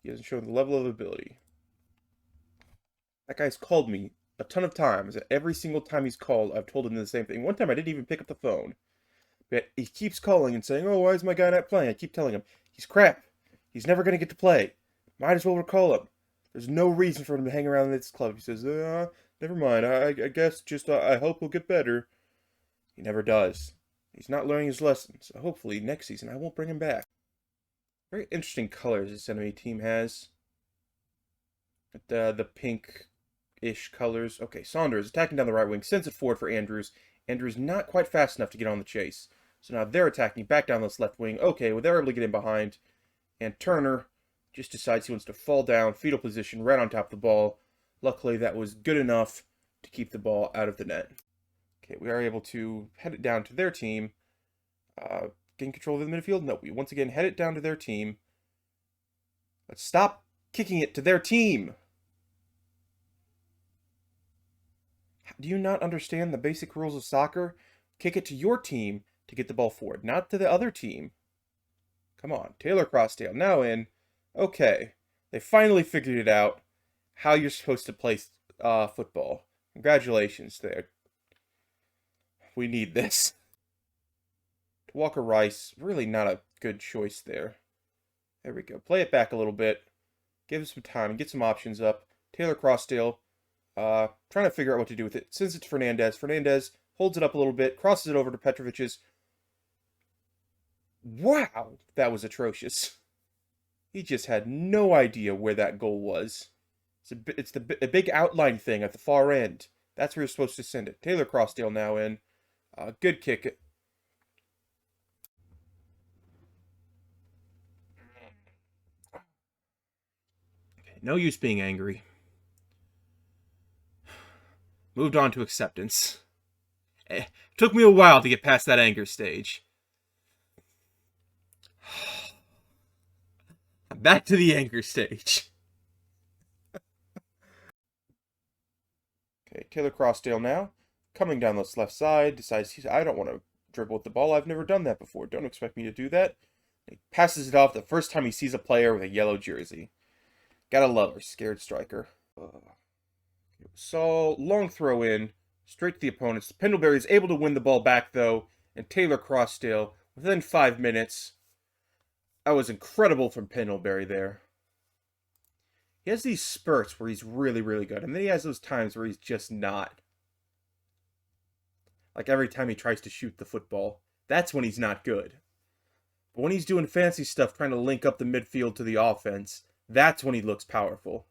He hasn't shown the level of ability. That guy's called me a ton of times, and every single time he's called, I've told him the same thing. One time I didn't even pick up the phone. But he keeps calling and saying, "Oh, why is my guy not playing?" I keep telling him, he's crap. He's never going to get to play. Might as well recall him. There's no reason for him to hang around in this club. He says, never mind. I guess just I hope he'll get better. He never does. He's not learning his lessons. So hopefully next season I won't bring him back. Very interesting colors this enemy team has. The pink-ish colors. Okay, Saunders attacking down the right wing. Sends it forward for Andrews. Andrews not quite fast enough to get on the chase. So now they're attacking back down this left wing. Okay, well, they're able to get in behind. And Turner just decides he wants to fall down, fetal position, right on top of the ball. Luckily, that was good enough to keep the ball out of the net. Okay, we are able to head it down to their team. Gain control of the midfield? No, we once again head it down to their team. Let's stop kicking it to their team. Do you not understand the basic rules of soccer? Kick it to your team to get the ball forward, not to the other team. Come on, Taylor Crossdale now in. Okay, they finally figured it out, how you're supposed to play football. Congratulations there. We need this. Walker Rice, really not a good choice there. There we go. Play it back a little bit. Give him some time and get some options up. Taylor Crossdale, trying to figure out what to do with it. Sends it to Fernandez. Fernandez holds it up a little bit, crosses it over to Petrovic's. Wow, that was atrocious. He just had no idea where that goal was. It's a big outline thing at the far end. That's where you're supposed to send it. Taylor Crossdale now in. Good kick. Okay, no use being angry. Moved on to acceptance. Took me a while to get past that anger stage. Back to the anger stage. Okay, Taylor Crossdale now. Coming down this left side. Decides, I don't want to dribble with the ball. I've never done that before. Don't expect me to do that. He passes it off the first time he sees a player with a yellow jersey. Gotta love her, scared striker. So, long throw in. Straight to the opponents. Pendlebury is able to win the ball back, though. And Taylor Crossdale, within 5 minutes. That was incredible from Pendlebury there. He has these spurts where he's really, really good. And then he has those times where he's just not. Like every time he tries to shoot the football. That's when he's not good. But when he's doing fancy stuff, trying to link up the midfield to the offense, that's when he looks powerful.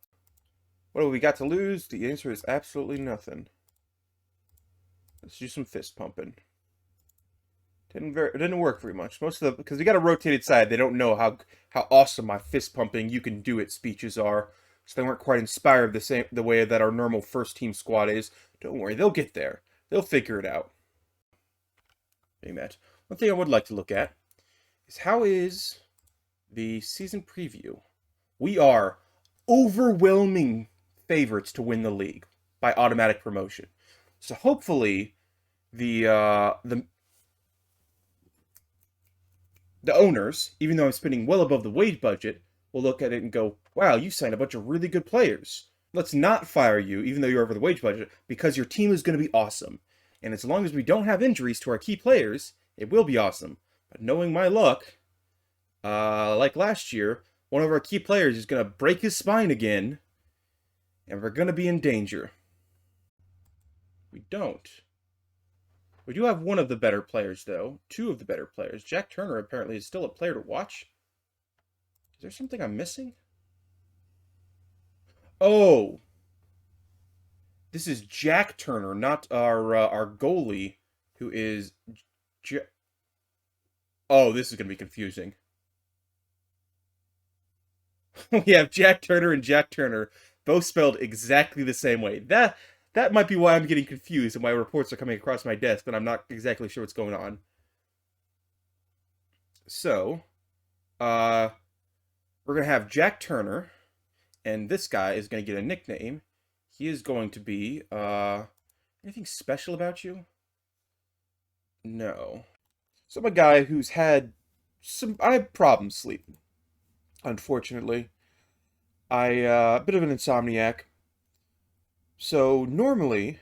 What have we got to lose? The answer is absolutely nothing. Let's do some fist pumping. It didn't work very much. Because we got a rotated side, they don't know how awesome my fist pumping you can do it speeches are. So they weren't quite inspired the way that our normal first team squad is. Don't worry, they'll get there. They'll figure it out. Being that, one thing I would like to look at is how is the season preview. We are overwhelming favorites to win the league by automatic promotion. So hopefully the owners, even though I'm spending well above the wage budget, will look at it and go, wow, you signed a bunch of really good players. Let's not fire you, even though you're over the wage budget, because your team is going to be awesome. And as long as we don't have injuries to our key players, it will be awesome. But knowing my luck, like last year, one of our key players is going to break his spine again, and we're going to be in danger. We don't. We do have one of the better players, though. Two of the better players. Jack Turner apparently is still a player to watch. Is there something I'm missing? Oh! This is Jack Turner, not our goalie, who is... Oh, this is going to be confusing. We have Jack Turner and Jack Turner, both spelled exactly the same way. That might be why I'm getting confused and why reports are coming across my desk, but I'm not exactly sure what's going on. So, we're going to have Jack Turner, and this guy is going to get a nickname. He is going to be, anything special about you? No. So I'm a guy who's had I have problems sleeping, unfortunately. A bit of an insomniac. So normally,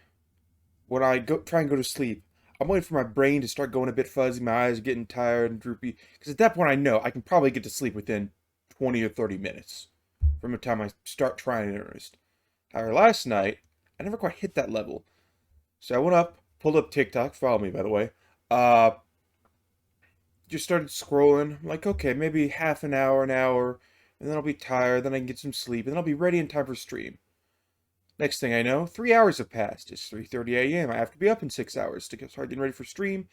when I try and go to sleep, I'm waiting for my brain to start going a bit fuzzy. My eyes are getting tired and droopy. Because at that point, I know I can probably get to sleep within 20 or 30 minutes from the time I start trying in earnest. However, last night, I never quite hit that level. So I went up, pulled up TikTok. Follow me, by the way. Uh, just started scrolling. I'm like, okay, maybe half an hour, and then I'll be tired. Then I can get some sleep, and then I'll be ready in time for stream. Next thing I know, 3 hours have passed. It's 3:30 a.m. I have to be up in 6 hours to start getting ready for stream.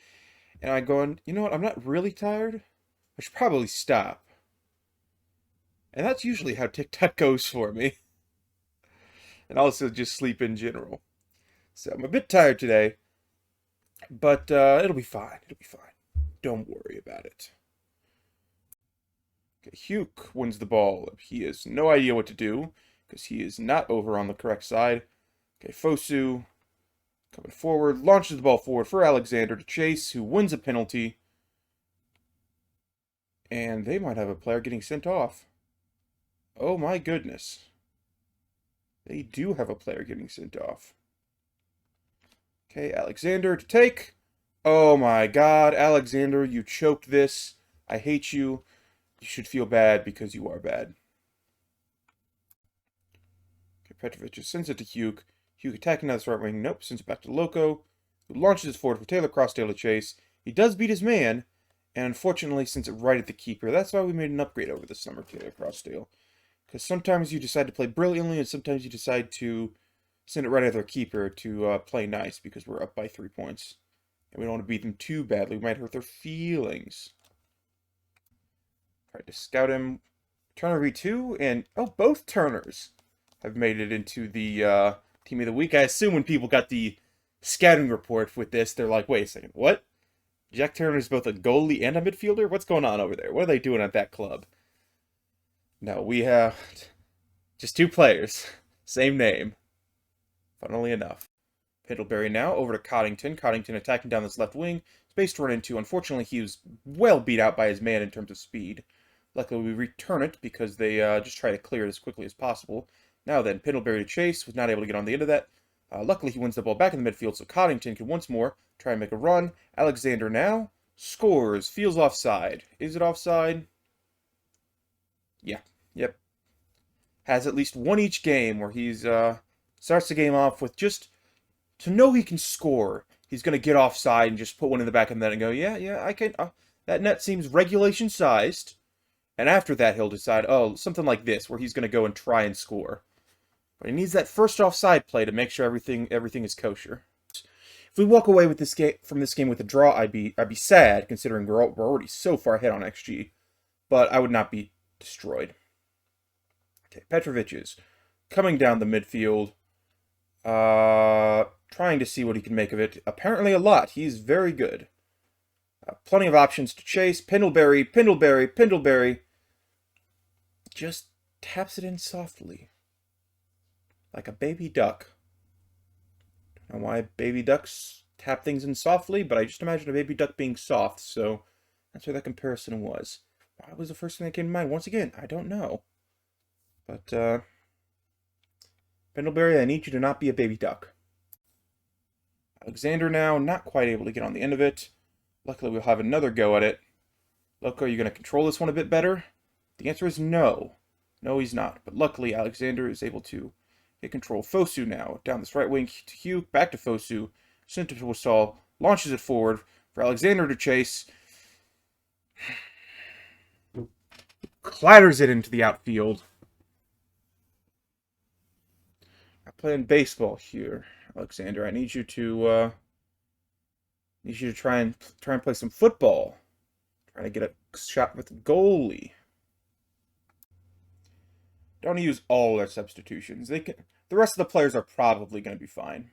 And I'm going, you know what? I'm not really tired. I should probably stop. And that's usually how TikTok goes for me. And also just sleep in general. So I'm a bit tired today, but it'll be fine. It'll be fine. Don't worry about it. Okay, Hugh wins the ball. He has no idea what to do because he is not over on the correct side. Okay, Fosu coming forward, launches the ball forward for Alexander to chase, who wins a penalty. And they might have a player getting sent off. Oh my goodness. They do have a player getting sent off. Okay, Alexander to take. Oh my god, Alexander, you choked this. I hate you. You should feel bad because you are bad. Okay, Petrovic just sends it to Hugh. Hugh attacking down this right wing. Nope, sends it back to Loco, who launches it forward for Taylor Crossdale to chase. He does beat his man, and unfortunately sends it right at the keeper. That's why we made an upgrade over the summer, Taylor Crossdale. Because sometimes you decide to play brilliantly, and sometimes you decide to send it right at their keeper to play nice because we're up by 3 points. And we don't want to beat them too badly. We might hurt their feelings. Tried to scout him. Turner V2, and oh, both Turners have made it into the Team of the Week. I assume when people got the scouting report with this, they're like, wait a second, what? Jack Turner is both a goalie and a midfielder? What's going on over there? What are they doing at that club? No, we have just 2 players. Same name. Funnily enough. Piddleberry now over to Coddington. Coddington attacking down this left wing. Space to run into. Unfortunately, he was well beat out by his man in terms of speed. Luckily, we return it because they just try to clear it as quickly as possible. Now then, Piddleberry to chase. Was not able to get on the end of that. Luckily, he wins the ball back in the midfield, so Coddington can once more try and make a run. Alexander now scores. Feels offside. Is it offside? Yeah. Yep. Has at least one each game where he's starts the game off with just to know he can score. He's going to get offside and just put one in the back of the net and go, yeah, I can. That net seems regulation sized. And after that, he'll decide, oh, something like this, where he's going to go and try and score. But he needs that first offside play to make sure everything is kosher. If we walk away with this game from this game with a draw, I'd be sad, considering we're already so far ahead on XG. But I would not be destroyed. Okay, Petrovic is coming down the midfield. Trying to see what he can make of it. Apparently a lot. He's very good. Plenty of options to chase. Pendlebury. Just taps it in softly. Like a baby duck. Don't know why baby ducks tap things in softly, but I just imagine a baby duck being soft, so that's where that comparison was. Why was the first thing that came to mind? Once again, I don't know. But, Pendlebury, I need you to not be a baby duck. Alexander now, not quite able to get on the end of it. Luckily, we'll have another go at it. Loco, are you going to control this one a bit better? The answer is no. No, he's not. But luckily, Alexander is able to get control. Fosu now, down this right wing to Hugh, back to Fosu. Sent it to Wasal, launches it forward for Alexander to chase. Clatters it into the outfield. I'm playing baseball here, Alexander. I need you to try and play some football. Trying to get a shot with the goalie. Don't use all their substitutions. The rest of the players are probably going to be fine.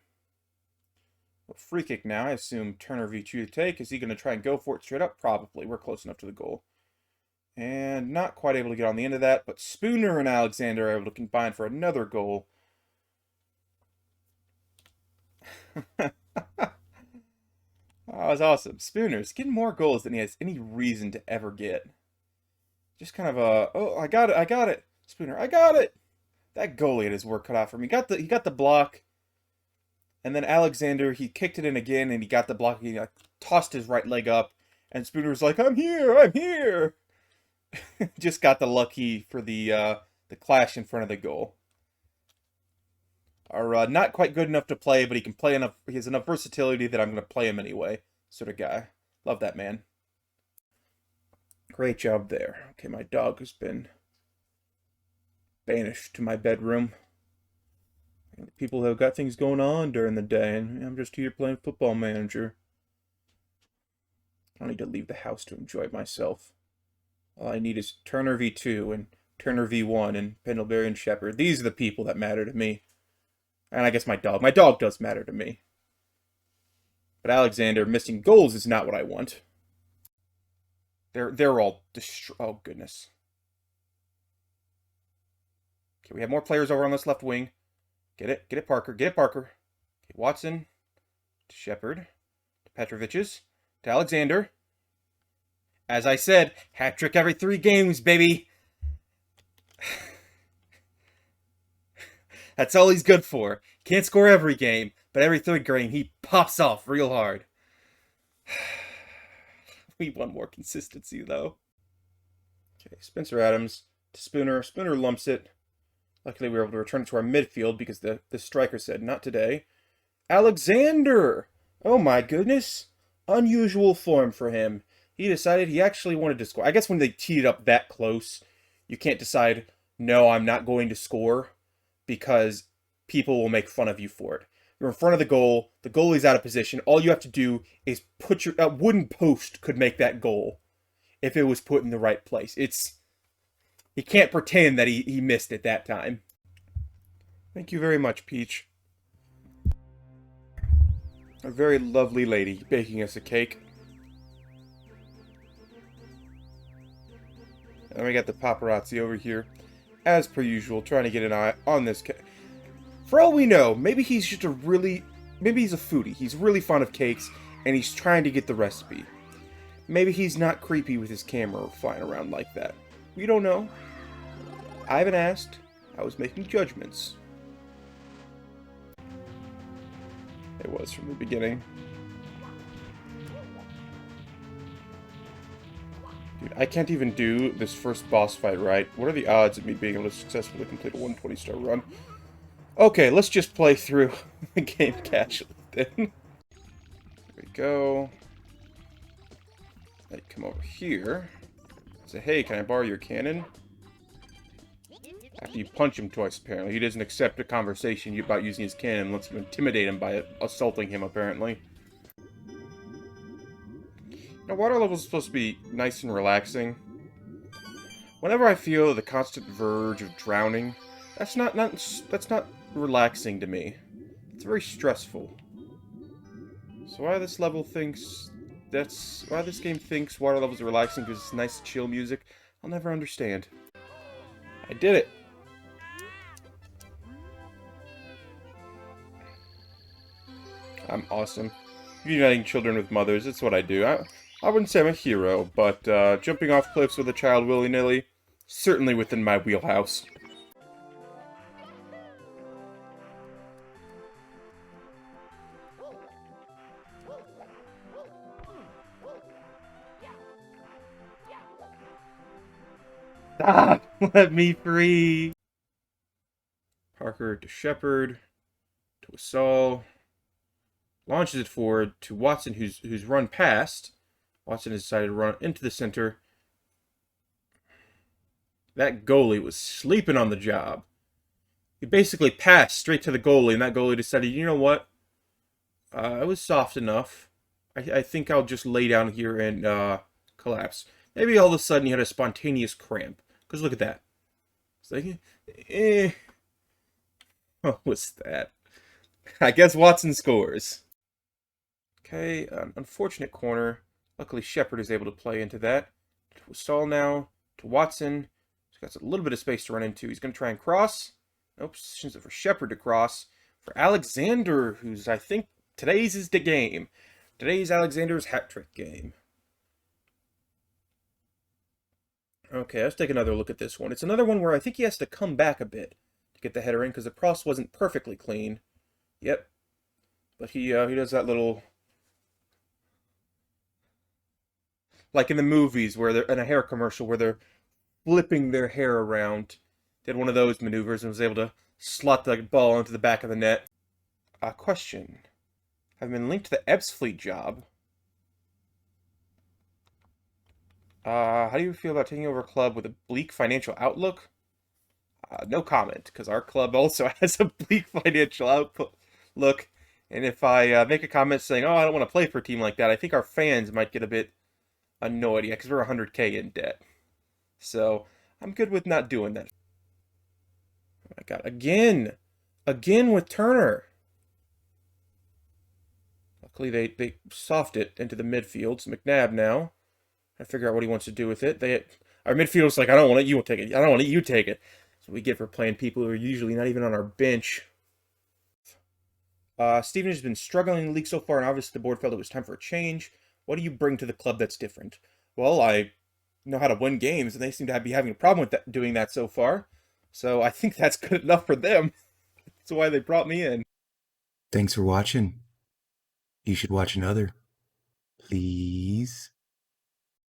Well, free kick now. I assume Turner V2 to take. Is he going to try and go for it straight up? Probably. We're close enough to the goal. And not quite able to get on the end of that, but Spooner and Alexander are able to combine for another goal. Oh, that's awesome. Spooner's getting more goals than he has any reason to ever get. Just kind of oh, I got it. Spooner, I got it. That goalie had his work cut out for him. He got the block, and then Alexander, he kicked it in again, and he got the block. He like, tossed his right leg up, and Spooner was like, I'm here. Just got the lucky for the clash in front of the goal. Are not quite good enough to play, but he can play enough. He has enough versatility that I'm going to play him anyway. Sort of guy. Love that man. Great job there. Okay, my dog has been banished to my bedroom. People have got things going on during the day, and I'm just here playing Football Manager. I don't need to leave the house to enjoy myself. All I need is Turner v2 and Turner v1 and Pendlebury and Shepherd. These are the people that matter to me. And I guess my dog. My dog does matter to me. But Alexander missing goals is not what I want. They're all oh goodness. Okay, we have more players over on this left wing. Get it, Parker. Get it, Parker. Okay, Watson to Shepherd to Petrovic's to Alexander. As I said, hat trick every 3 games, baby. That's all he's good for. Can't score every game, but every 3rd game he pops off real hard. We want more consistency, though. Okay, Spencer Adams to Spooner. Spooner lumps it. Luckily, we were able to return it to our midfield because the striker said, not today. Alexander! Oh my goodness. Unusual form for him. He decided he actually wanted to score. I guess when they teed it up that close, you can't decide, no, I'm not going to score, because people will make fun of you for it. You're in front of the goal. The goalie's out of position. All you have to do is put your... A wooden post could make that goal if it was put in the right place. He can't pretend that he missed it that time. Thank you very much, Peach. A very lovely lady baking us a cake. And we got the paparazzi over here, as per usual, trying to get an eye on this cake. For all we know, maybe he's just maybe he's a foodie. He's really fond of cakes, and he's trying to get the recipe. Maybe he's not creepy with his camera flying around like that. We don't know. I haven't asked. I was making judgments. It was from the beginning. Dude, I can't even do this first boss fight right. What are the odds of me being able to successfully complete a 120-star run? Okay, let's just play through the game casually then. There we go. I come over here. Say, hey, can I borrow your cannon? After you punch him twice, apparently. He doesn't accept a conversation about using his cannon unless you intimidate him by assaulting him, apparently. Now, water level is supposed to be nice and relaxing. Whenever I feel the constant verge of drowning, that's not relaxing to me. It's very stressful. So why this level thinks why this game thinks water levels are relaxing because it's nice chill music, I'll never understand. I did it. I'm awesome. Uniting children with mothers, it's what I do. I wouldn't say I'm a hero, but jumping off cliffs with a child willy-nilly, certainly within my wheelhouse. Stop! Let me free! Parker to Shepherd, to Assault. Launches it forward to Watson, who's run past. Watson has decided to run into the center. That goalie was sleeping on the job. He basically passed straight to the goalie, and that goalie decided, you know what? I was soft enough. I think I'll just lay down here and collapse. Maybe all of a sudden he had a spontaneous cramp. Because look at that. It's like, what was that? I guess Watson scores. Okay, an unfortunate corner. Luckily, Shepherd is able to play into that. To Saul now. To Watson. He's got a little bit of space to run into. He's going to try and cross. Nope, positions it for Shepherd to cross. For Alexander, who's, I think, today's is the game. Today's Alexander's hat-trick game. Okay, let's take another look at this one. It's another one where I think he has to come back a bit to get the header in because the cross wasn't perfectly clean. Yep. But he does that little, like in the movies where they're in a hair commercial where they're flipping their hair around. Did one of those maneuvers and was able to slot the ball into the back of the net. Question. I've been linked to the Ebbsfleet job. How do you feel about taking over a club with a bleak financial outlook? No comment, because our club also has a bleak financial outlook. And if I make a comment saying, oh, I don't want to play for a team like that, I think our fans might get a bit annoyed, yeah, because we're 100K in debt. So I'm good with not doing that. Oh my God, again with Turner. Luckily they soft it into the midfield. It's McNabb now. I figure out what he wants to do with it. Our midfield's like, I don't want it, you won't take it. I don't want it, you take it. That's what we get for playing people who are usually not even on our bench. Steven has been struggling in the league so far, and obviously the board felt it was time for a change. What do you bring to the club that's different? Well, I know how to win games, and they seem to be having a problem with doing that so far. So I think that's good enough for them. That's why they brought me in. Thanks for watching. You should watch another. Please.